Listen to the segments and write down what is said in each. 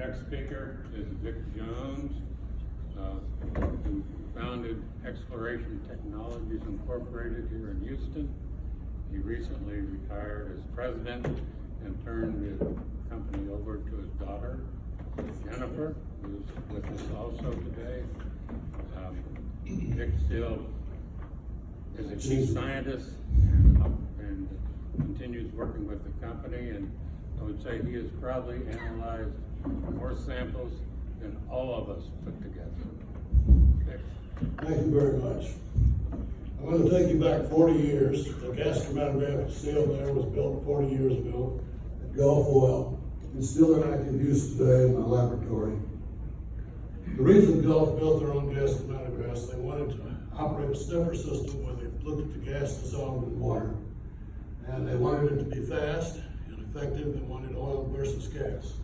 next speaker is Vic Jones, who founded Exploration Technologies Incorporated here in Houston. He recently retired as president and turned the company over to his daughter, Jennifer, who's with us also today. Vic still is a chief scientist and continues working with the company, and I would say he has probably analyzed more samples than all of us put together. Vic. Thank you very much. I'm going to take you back 40 years. The gas chromatographic seal there was built 40 years ago at Gulf Oil. It's still in active use today in my laboratory. The reason Gulf built their own gas chromatographs, they wanted to operate a sniffer system where they looked at the gas dissolved in water. And they wanted it to be fast and effective. They wanted oil versus gas.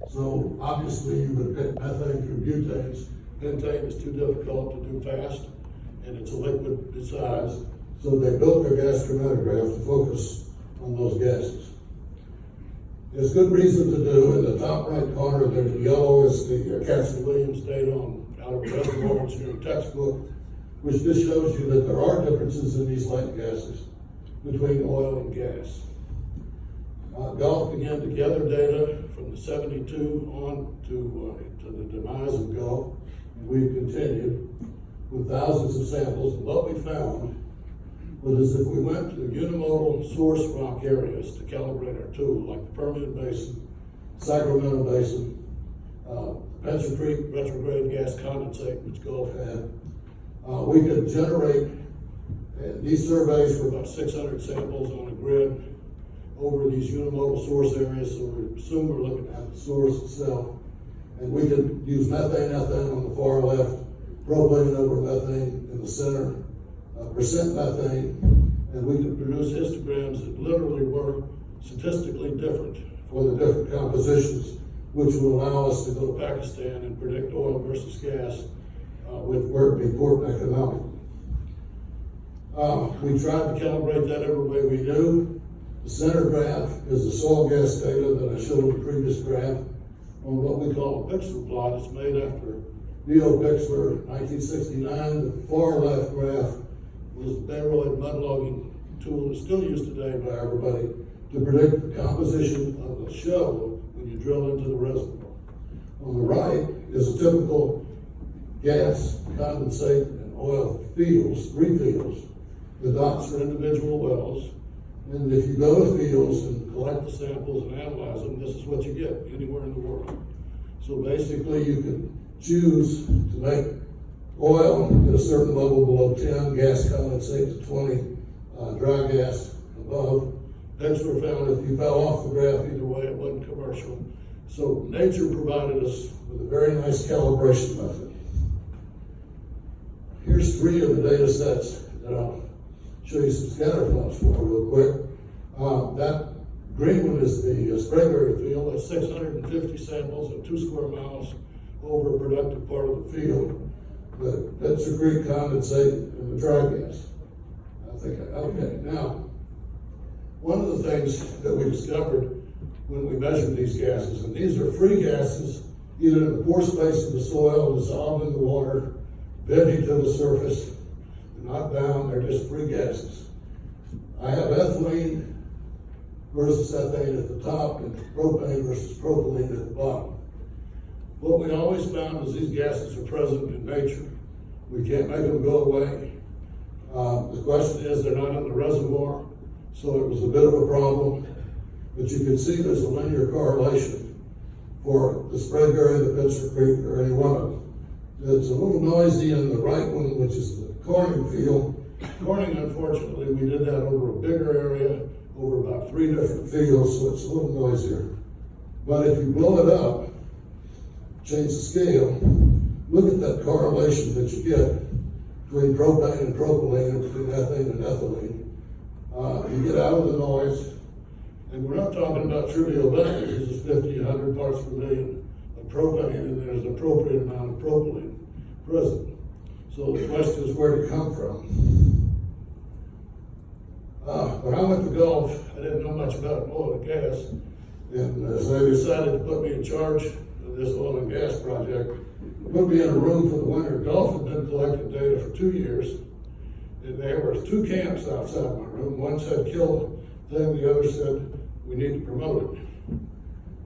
So obviously you would pick methane through butanes. Pentane is too difficult to do fast, and it's a liquid besides. So they built their gas chromatograph to focus on those gases. There's good reason to do. In the top right corner, there's the yellow is the Castle-Williams data out of a reservoir engineering textbook, which just shows you that there are differences in these light gases between oil and gas. Gulf began to gather data from the 72 on to the demise of Gulf, and we've continued with thousands of samples. And what we found was if we went to unimodal source rock areas to calibrate our tool, like the Permian Basin, Sacramento Basin, Spencer Creek retrograde gas condensate, which Gulf had, we could generate, these surveys were about 600 samples on a grid over these unimodal source areas, so we assume we're looking at the source itself. And we could use methane, ethane on the far left, propane over methane in the center, percent methane, and we could produce histograms that literally were statistically different for the different compositions, which would allow us to go to Pakistan and predict oil versus gas, with where it would be important economically. We tried to calibrate that every way we knew. The center graph is the soil gas data that I showed in the previous graph on what we call a Pixler plot. It's made after Leo Pixler, 1969. The far left graph was the Baroid mud logging tool that's still used today by everybody to predict the composition of the shell when you drill into the reservoir. On the right is a typical gas, condensate, and oil fields, three fields. The dots are individual wells. And if you go to fields and collect the samples and analyze them, this is what you get anywhere in the world. So basically you can choose to make oil at a certain level below 10, gas condensate to 20, dry gas above. Pixler found if you fell off the graph either way, it wasn't commercial. So nature provided us with a very nice calibration method. Here's three of the data sets that I'll show you some scatter plots for real quick. That green one is the Sprayberry field. That's 650 samples at 2 square miles over a productive part of the field. The Spencer Creek condensate and the dry gas. Okay, now, one of the things that we discovered when we measured these gases, and these are free gases, either in the pore space of the soil, dissolved in the water, bending to the surface. They're not bound, they're just free gases. I have ethylene versus ethane at the top and propane versus propylene at the bottom. What we always found is these gases are present in nature. We can't make them go away. The question is they're not in the reservoir, so it was a bit of a problem. But you can see there's a linear correlation for the Sprayberry, the Spencer Creek, or any one of them. It's a little noisy in the right one, which is the Corning field. Corning, unfortunately, we did that over a bigger area, over about 3 different fields, so it's a little noisier. But if you blow it up, change the scale, look at that correlation that you get between propane and propylene, and between ethane and ethylene. You get out of the noise, and we're not talking about trivial values. This is 50, 100 parts per million of propane, and there's an appropriate amount of propylene present. So the question is where to come from. When I went to Gulf, I didn't know much about oil and gas, and so they decided to put me in charge of this oil and gas project, put me in a room for the winter. Gulf had been collecting data for 2 years, and there were 2 camps outside my room. One said kill the thing, the other said we need to promote it.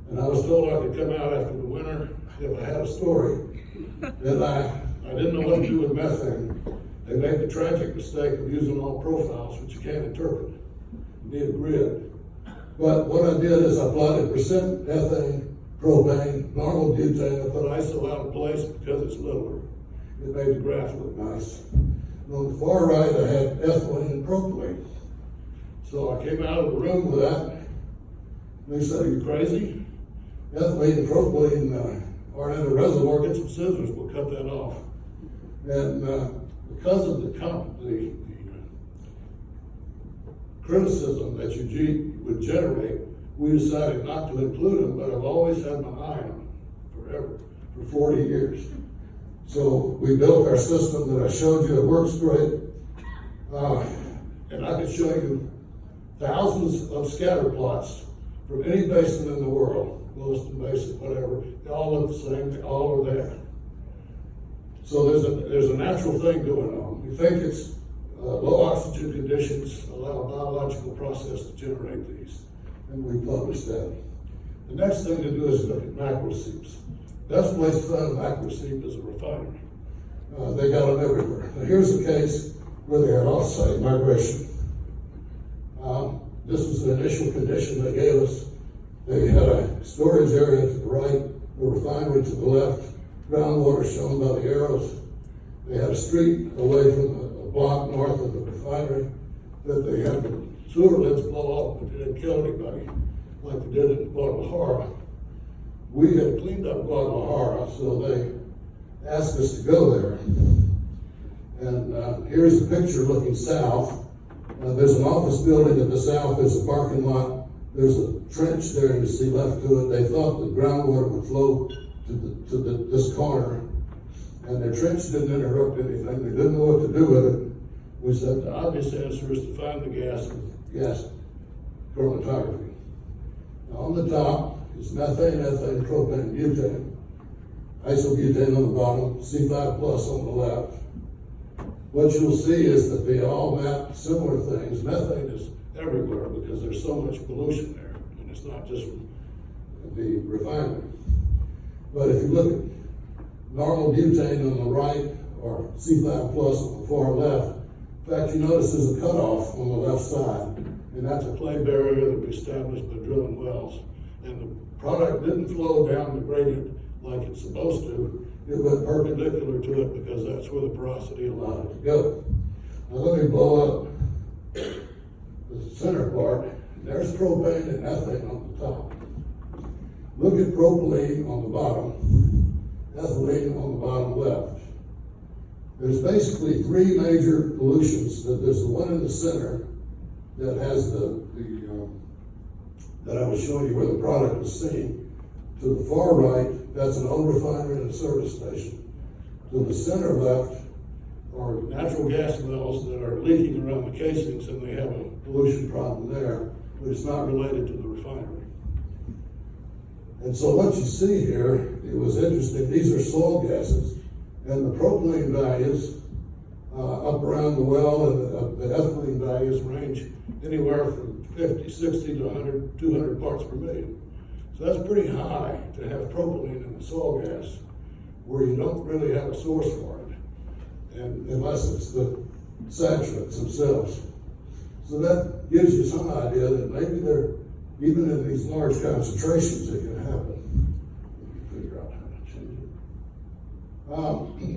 And I was told I could come out after the winter if I had a story. And I didn't know what to do with methane. They made the tragic mistake of using all profiles, which you can't interpret. You need a grid. But what I did is I plotted percent ethane, propane, normal butane. I put ISO out of place because it's littler. It made the graph look nice. And on the far right, I had ethylene and propylene. So I came out of the room with that. They said, "Are you crazy? Ethylene and propylene aren't in a reservoir. Get some scissors, we'll cut that off." And because of the criticism that you would generate, we decided not to include them, but I've always had my eye on them forever, for 40 years. So we built our system that I showed you. It works great. And I could show you thousands of scatter plots from any basin in the world, Williston Basin, whatever. They all look the same, they all are there. So there's a natural thing going on. We think it's low oxygen conditions allow a biological process to generate these, and we published that. The next thing to do is look at macro seeps. Best place to find a macro seep is a refinery. They got them everywhere. Now here's the case where they had off-site migration. This was the initial condition they gave us. They had a storage area to the right, the refinery to the left, groundwater shown by the arrows. They had a street away from a block north of the refinery that they had the sewer lids blow up, but they didn't kill anybody like they did in Guadalajara. We had cleaned up Guadalajara, so they asked us to go there. And here's the picture looking south. There's an office building at the south, there's a parking lot, there's a trench there you see left to it. They thought the groundwater would flow to this corner, and their trench didn't interrupt anything. They didn't know what to do with it. We said the obvious answer is to find the gas with gas chromatography. Now on the top is methane, ethane, propane, butane, isobutane on the bottom, C5 plus on the left. What you'll see is that they all map similar things. Methane is everywhere because there's so much pollution there, and it's not just from the refinery. But if you look at normal butane on the right or C5 plus on the far left, in fact, you notice there's a cutoff on the left side, and that's a clay barrier that we established by drilling wells. And the product didn't flow down the gradient like it's supposed to. It went perpendicular to it because that's where the porosity allowed it to go. Now let me blow up the center part. There's propane and ethane on the top. Look at propylene on the bottom, ethylene on the bottom left. There's basically 3 major pollutions. There's the one in the center that has that I was showing you where the product was seen. To the far right, that's an old refinery and a service station. To the center left are natural gas wells that are leaking around the casings, and they have a pollution problem there, but it's not related to the refinery. And so what you see here, it was interesting, these are soil gases, and the propylene values up around the well and the ethylene values range anywhere from 50, 60 to 100, 200 parts per million. So that's pretty high to have propylene in the soil gas where you don't really have a source for it, and unless it's the saturates themselves. So that gives you some idea that maybe they're, even in these large concentrations, it can happen. Figure out how to change it.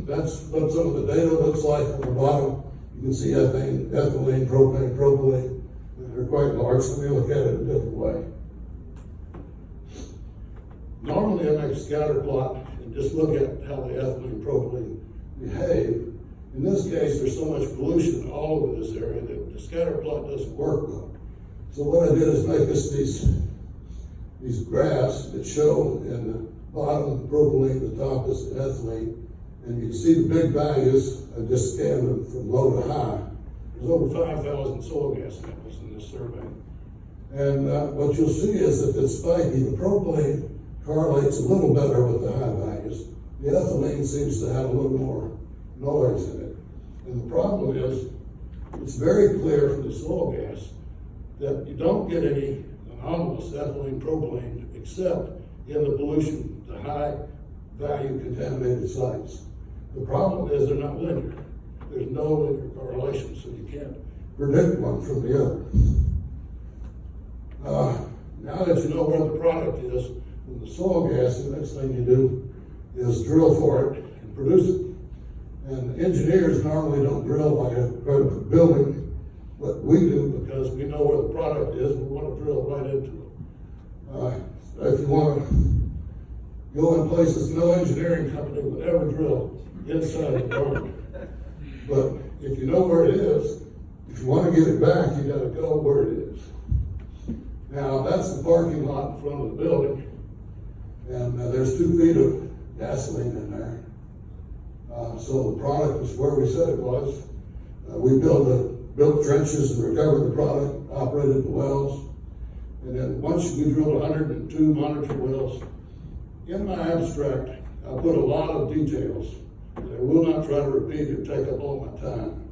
That's what some of the data looks like on the bottom. You can see ethane, ethylene, propane, propylene. They're quite large, so we look at it a different way. Normally I make a scatter plot and just look at how the ethylene and propylene behave. In this case, there's so much pollution all over this area that the scatter plot doesn't work well. So what I did is make us these graphs that show in the bottom propylene, the top is ethylene, and you can see the big values. I just scanned them from low to high. There's over 5,000 soil gas samples in this survey. And what you'll see is that it's spiky. The propylene correlates a little better with the high values. The ethylene seems to have a little more noise in it. And the problem is, it's very clear from the soil gas that you don't get any anomalous ethylene and propylene except in the pollution, the high value contaminated sites. The problem is they're not linear. There's no linear correlation, so you can't predict one from the other. Now that you know where the product is from the soil gas, the next thing you do is drill for it and produce it. And engineers normally don't drill like a building, but we do because we know where the product is and we want to drill right into it. If you want to go in places no engineering company would ever drill inside the barn. But if you know where it is, if you want to get it back, you got to go where it is. Now, that's the parking lot in front of the building, and there's 2 feet of gasoline in there. So the product is where we said it was. We built trenches and recovered the product, operated the wells, and then once we drilled 102 monitor wells. In my abstract, I put a lot of details that I will not try to repeat and take up all my time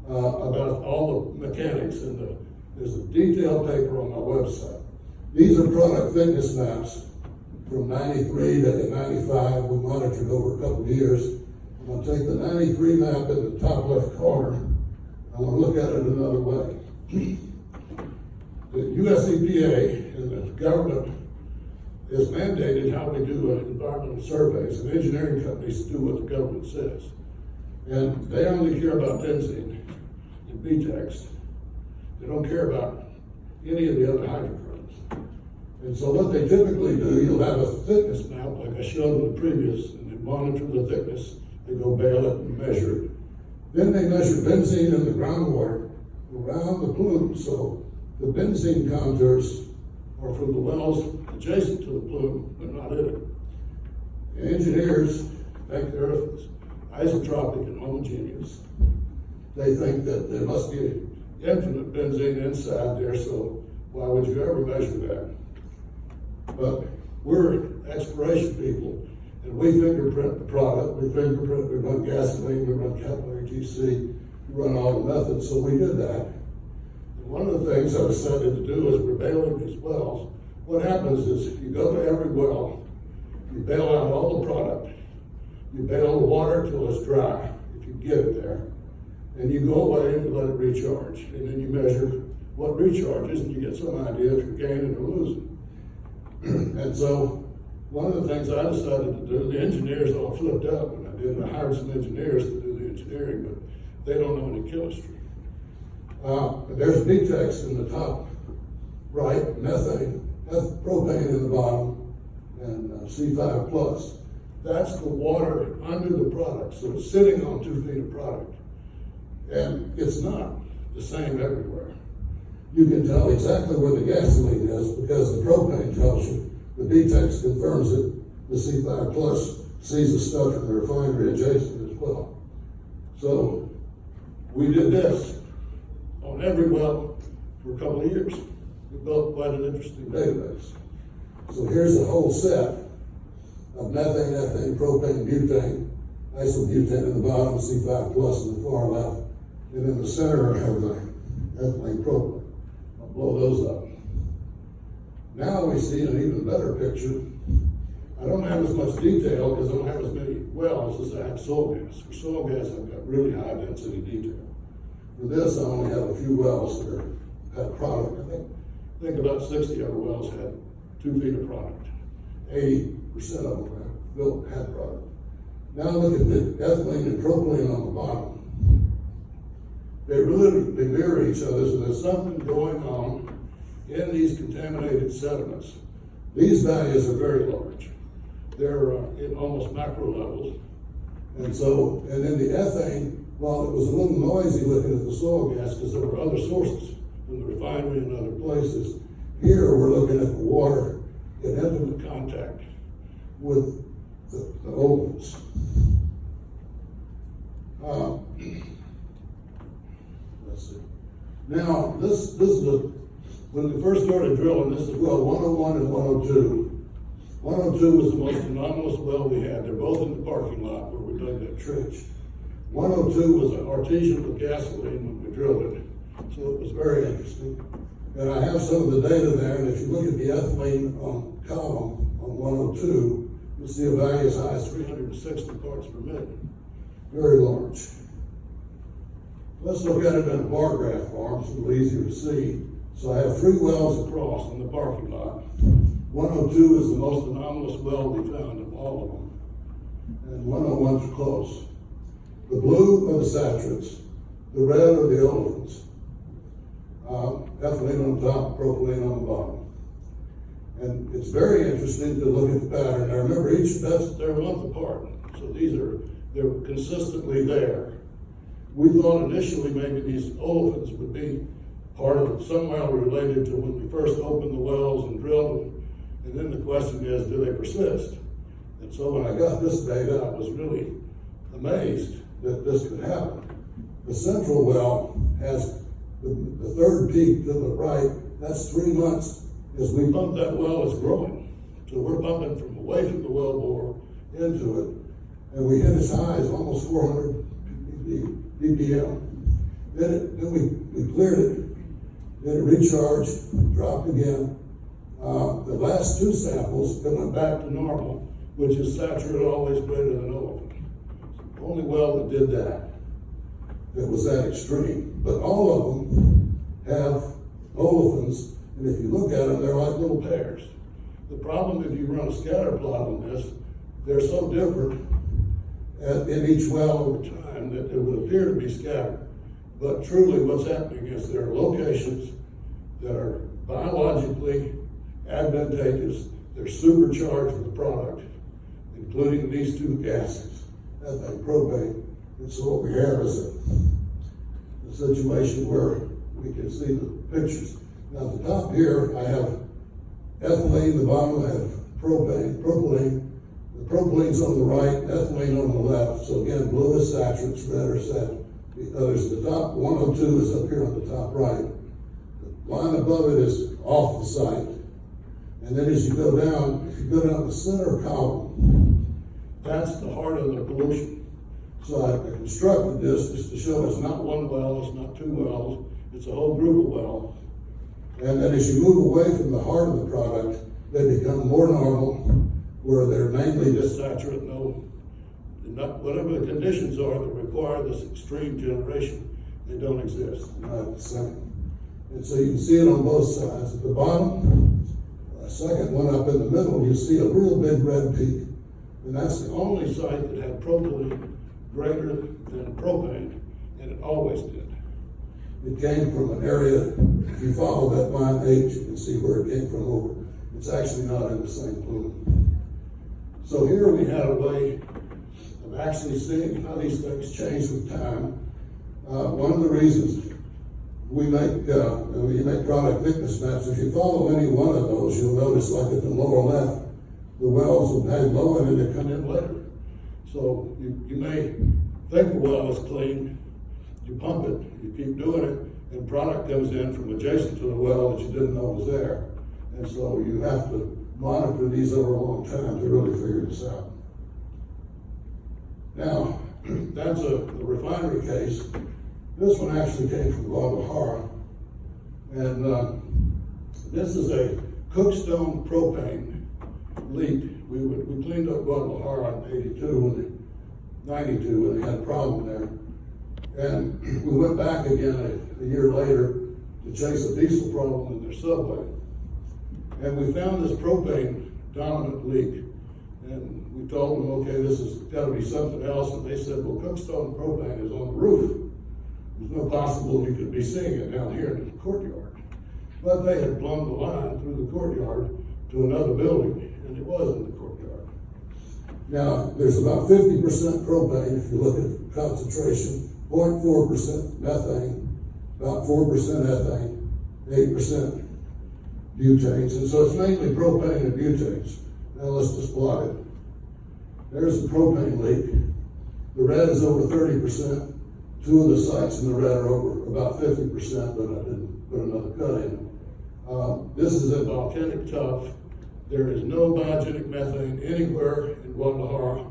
about all the mechanics, and there's a detailed paper on my website. These are product thickness maps from 93 to 95. We monitored over a couple of years. I'm going to take the 93 map in the top left corner. I want to look at it another way. The US EPA and the government has mandated how we do environmental surveys, and engineering companies do what the government says. And they only care about benzene and BTEX. They don't care about any of the other hydrocarbons. And so what they typically do, you'll have a thickness map like I showed in the previous, and they monitor the thickness. They go bail it and measure it. Then they measure benzene in the groundwater around the plume. So the benzene contours are from the wells adjacent to the plume, but not in it. The engineers think they're isotropic and homogeneous. They think that there must be infinite benzene inside there, so why would you ever measure that? But we're exploration people, and we fingerprint the product, we run gasoline, we run capillary GC, we run all the methods, so we did that. And one of the things I decided to do is we're bailing these wells. What happens is you go to every well, you bail out all the product, you bail the water till it's dry, if you get it there, and you go away and let it recharge, and then you measure what recharges, and you get some idea if you're gaining or losing. And so one of the things I decided to do, the engineers all flipped out when I did. I hired some engineers to do the engineering, but they don't know any chemistry. There's BTEX in the top right, methane, propane in the bottom, and C5 plus. That's the water under the product, so it's sitting on 2 feet of product. And it's not the same everywhere. You can tell exactly where the gasoline is because the propane tells you, the BTEX confirms it, the C5 plus sees the stuff in the refinery adjacent as well. So we did this on every well for a couple of years. We built quite an interesting database. So here's the whole set of methane, ethane, propane, butane, isobutane in the bottom, C5 plus in the far left, and in the center I have the ethylene propylene. I'll blow those up. Now we see an even better picture. I don't have as much detail because I don't have as many wells as I have soil gas. For soil gas, I've got really high density detail. For this, I only have a few wells that had product. I think about 60 of our wells had 2 feet of product. 80% of them had product. Now look at the ethylene and propylene on the bottom. They mirror each other, so there's something going on in these contaminated sediments. These values are very large. They're in almost macro levels. And then the ethane, while it was a little noisy looking at the soil gas because there were other sources from the refinery and other places, here we're looking at the water in intimate contact with the ovens. Let's see. Now, this is when we first started drilling, this is well 101 and 102. 102 was the most anomalous well we had. They're both in the parking lot where we dug that trench. 102 was an artesian with gasoline when we drilled it, so it was very interesting. And I have some of the data there, and if you look at the ethylene column on 102, you'll see a value as high as 360 parts per million. Very large. Let's look at it in a bar graph form, so it's a little easier to see. So I have 3 wells across in the parking lot. 102 is the most anomalous well we found of all of them. And 101's close. The blue are the saturates, the red are the olefins. Ethylene on top, propylene on the bottom. And it's very interesting to look at the pattern. Now remember, they're a month apart, so they're consistently there. We thought initially maybe these olefins would be part of it, somehow related to when we first opened the wells and drilled them. And then the question is, do they persist? And so when I got this data, I was really amazed that this could happen. The central well has the third peak to the right. That's 3 months. As we pump that well, it's growing. So we're pumping from away from the well bore into it. And we hit as high as almost 400 ppm. Then we cleared it. Then it recharged, dropped again. The last 2 samples, it went back to normal, which is saturated always greater than olefin. The only well that did that, that was that extreme. But all of them have olefins, and if you look at them, they're like little pears. The problem if you run a scatter plot on this, they're so different in each well over time that it would appear to be scattered. But truly what's happening is there are locations that are biologically advantageous. They're supercharged with product, including these 2 gases, ethane, propane. And so what we have is a situation where we can see the pictures. Now at the top here, I have ethylene, the bottom I have propylene. The propylene's on the right, ethylene on the left. So again, blue is saturates, red are the others. The top 102 is up here on the top right. The line above it is off the site. And then as you go down, if you go down the center column, that's the heart of the pollution. So I constructed this just to show it's not 1 well, it's not 2 wells, it's a whole group of wells. And then as you move away from the heart of the product, they become more normal, where they're mainly just saturate, whatever the conditions are that require this extreme generation, they don't exist. Not the same. And so you can see it on both sides. At the bottom, a second one up in the middle, you see a real big red peak. And that's the only site that had propylene greater than propane, and it always did. It came from an area, if you follow that line H, you can see where it came from over. It's actually not in the same plume. So here we had a way of actually seeing how these things change with time. One of the reasons we make product thickness maps, if you follow any one of those, you'll notice like at the lower left, the wells will hang low and then they come in later. So you may think a well is clean, you pump it, you keep doing it, and product comes in from adjacent to the well that you didn't know was there. And so you have to monitor these over a long time to really figure this out. Now, that's a refinery case. This one actually came from Guadalajara. And this is a Cookstone propane leak. We cleaned up Guadalajara in 92 when they had a problem there. And we went back again a year later to chase a diesel problem in their subway. And we found this propane dominant leak. And we told them, okay, this has got to be something else. And they said, well, Cookstone propane is on the roof. There's no possible you could be seeing it down here in the courtyard. But they had plumbed the line through the courtyard to another building, and it was in the courtyard. Now, there's about 50% propane if you look at concentration, 0.4% methane, about 4% ethane, 8% butanes, and so it's mainly propane and butanes. Now let's just plot it. There's the propane leak. The red is over 30%. 2 of the sites in the red are over about 50%, but I didn't put another cut in. This is a volcanic tuff There is no biogenic methane anywhere in Guadalajara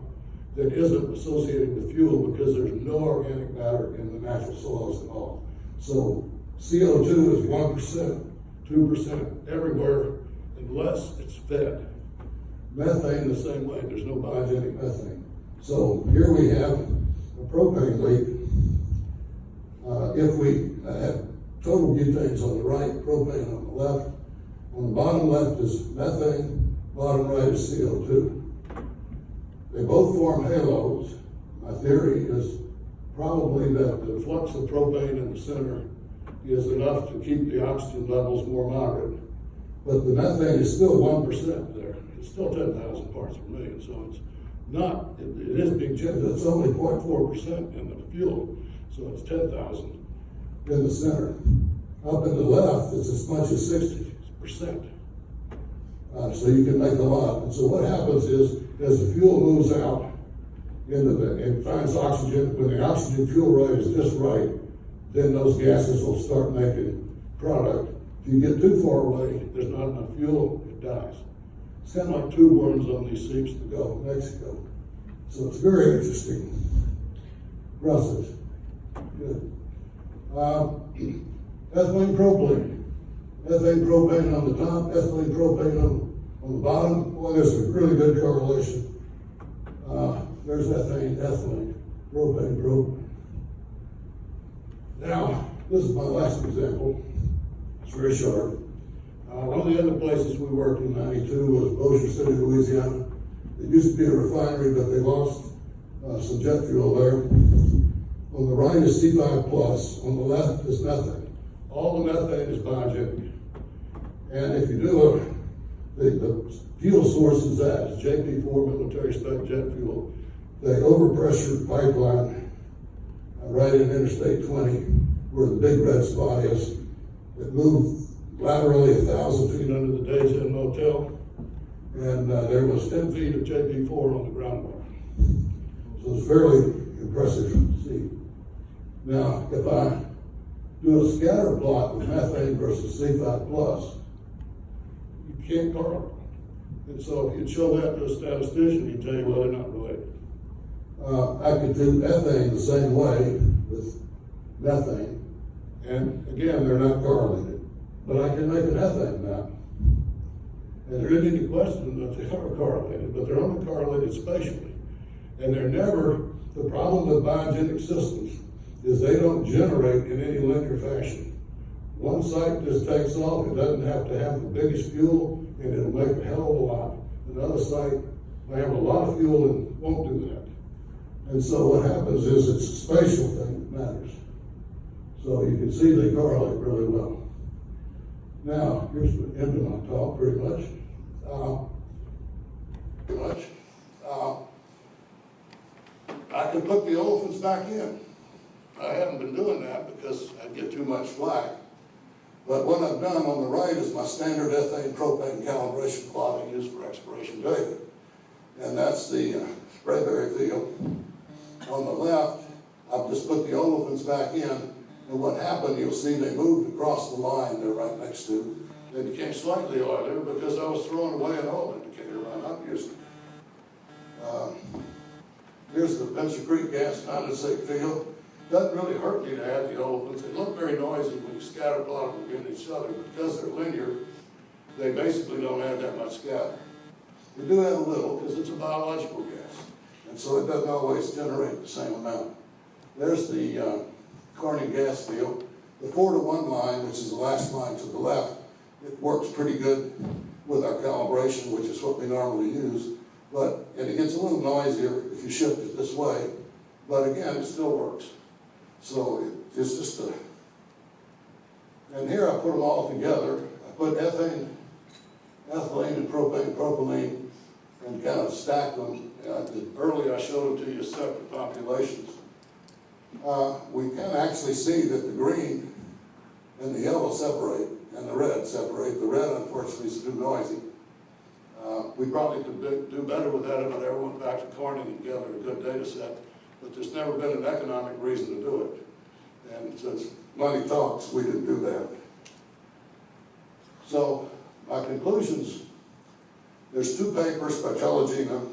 that isn't associated with fuel because there's no organic matter in the natural soils at all. So CO2 is 1%, 2% everywhere unless it's fed. Methane the same way, there's no biogenic methane. So here we have a propane leak. If we have total butanes on the right, propane on the left, on the bottom left is methane, bottom right is CO2. They both form halos. My theory is probably that the flux of propane in the center is enough to keep the oxygen levels more moderate. But the methane is still 1% there. It's still 10,000 parts per million, so it's not, it is being changed. It's only 0.4% in the fuel, so it's 10,000 in the center. Up in the left, it's as much as 60%. So you can make a lot. And so what happens is, as the fuel moves out into it finds oxygen, when the oxygen fuel rate is just right, then those gases will start making product. If you get too far away, there's not enough fuel, it dies. It's kind of like tube worms on these seeps to go to Mexico. So it's very interesting process. Good. Ethylene propylene. Ethane propane on the top, ethylene propane on the bottom. Well, there's a really good correlation. There's ethane, ethylene, propane, propane. Now, this is my last example. It's very short. One of the other places we worked in '92 was Bossier City, Louisiana. It used to be a refinery, but they lost some jet fuel there. On the right is C5 plus, on the left is methane. All the methane is biogenic. And if you do the fuel source is that, it's JP4 military spec jet fuel. They overpressure pipeline right in Interstate 20, where the big red spot is. It moved laterally 1,000 feet under the Days Inn Motel, and there was 10 feet of JP4 on the groundwater. So it's fairly impressive to see. Now, if I do a scatter plot with methane versus C5 plus, you can't correlate. And so if you'd show that to a statistician, he'd tell you, well, they're not related. I could do ethane the same way with methane, and again, they're not correlated. But I can make an ethane map. And there isn't any question that they are correlated, but they're only correlated spatially. And they're never, the problem with biogenic systems is they don't generate in any linear fashion. One site just takes off, it doesn't have to have the biggest fuel, and it'll make a hell of a lot. Another site may have a lot of fuel and won't do that. And so what happens is it's a spatial thing that matters. So you can see they correlate really well. Now, here's the end of my talk, pretty much. I can put the olefins back in. I haven't been doing that because I'd get too much flack. But what I've done on the right is my standard ethane propane calibration plot I use for expiration data. And that's the Sprayberry field. On the left, I've just put the olefins back in. And what happened, you'll see they moved across the line they're right next to. They became slightly oilier because I was throwing away an oil indicator I'm not using. Here's the Venture Creek gas condensate field. Doesn't really hurt me to add the olefins. They look very noisy when you scatter plot them against each other, but because they're linear, they basically don't add that much scatter. They do add a little because it's a biological gas, and so it doesn't always generate the same amount. There's the Corning gas field. The 4-to-1 line, which is the last line to the left, it works pretty good with our calibration, which is what we normally use. And it gets a little noisier if you shift it this way, but again, it still works. So it's just and here I put them all together. I put ethane, ethylene, and propane, propylene, and kind of stacked them. Earlier I showed them to you as separate populations. We can actually see that the green and the yellow separate, and the red separate. The red, unfortunately, is too noisy. We probably could do better with that if I ever went back to Corning and gathered a good data set, but there's never been an economic reason to do it. And since money talks, we didn't do that. So my conclusions There's 2 papers by Telegina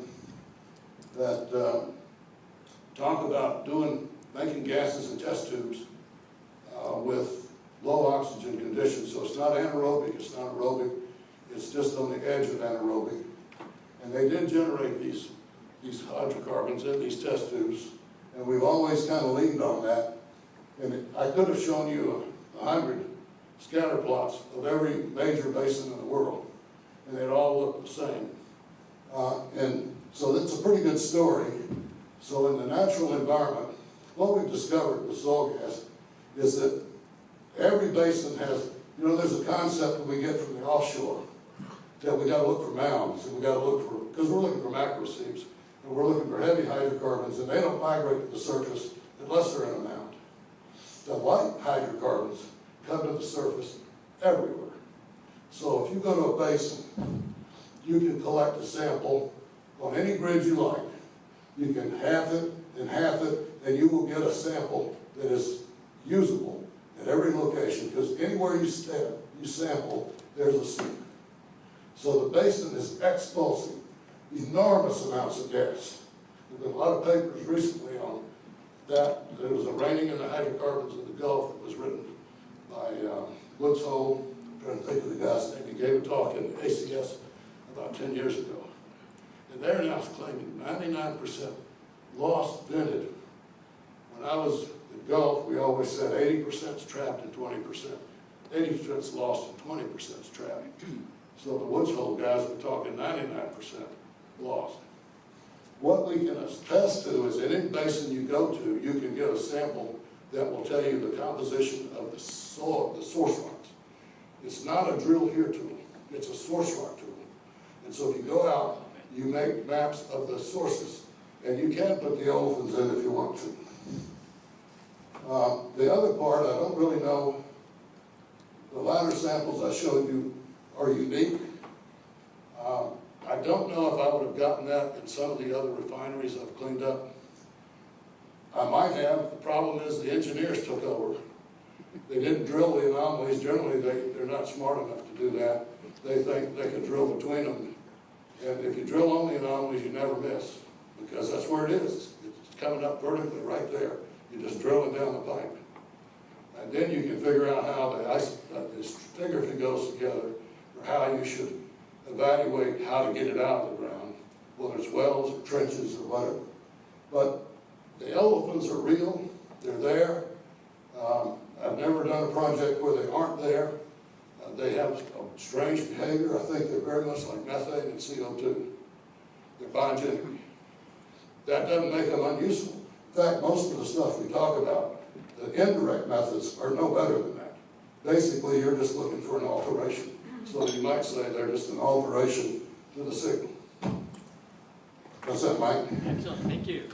that talk about making gases in test tubes with low oxygen conditions. So it's not anaerobic, it's not aerobic, it's just on the edge of anaerobic. And they did generate these hydrocarbons in these test tubes, and we've always kind of leaned on that. And I could have shown you 100 scatter plots of every major basin in the world, and they'd all look the same. And so that's a pretty good story. So in the natural environment, what we've discovered with soil gas is that every basin has, there's a concept that we get from the offshore, that we gotta look for mounds, and we gotta look for, because we're looking for macroseeps, and we're looking for heavy hydrocarbons, and they don't migrate to the surface unless they're in a mound. The light hydrocarbons come to the surface everywhere. So if you go to a basin, you can collect a sample on any grid you like. You can half it and half it, and you will get a sample that is usable at every location, because anywhere you sample, there's a seep. So the basin is expulsing enormous amounts of gas. There's been a lot of papers recently on that. There was a Raining in the Hydrocarbons of the Gulf that was written by Woods Hole. I'm trying to think of the guy's name. He gave a talk in ACS about 10 years ago. And they're now claiming 99% lost vented. When I was in the Gulf, we always said 80% is trapped and 20%. 80% is lost and 20% is trapped. So the Woods Hole guys were talking 99% lost. What we can attest to is in any basin you go to, you can get a sample that will tell you the composition of the soil, the source rocks. It's not a drill here tool, it's a source rock tool. And so if you go out, you make maps of the sources, and you can put the olefins in if you want to. The other part, I don't really know, the latter samples I showed you are unique. I don't know if I would have gotten that in some of the other refineries I've cleaned up. I might have. The problem is the engineers took over. They didn't drill the anomalies. Generally, they're not smart enough to do that. They think they can drill between them. And if you drill on the anomalies, you never miss, because that's where it is. It's coming up vertically right there. You're just drilling down the pipe. And then you can figure out how the stratigraphy goes together, or how you should evaluate how to get it out of the ground, whether it's wells or trenches or whatever. But the olefins are real, they're there. I've never done a project where they aren't there. They have a strange behavior. I think they're very much like methane and CO2. They're biogenic. That doesn't make them unuseful. In fact, most of the stuff we talk about, the indirect methods, are no better than that. Basically, you're just looking for an alteration. So you might say they're just an alteration to the signal. What's that, Mike? Excellent, thank you.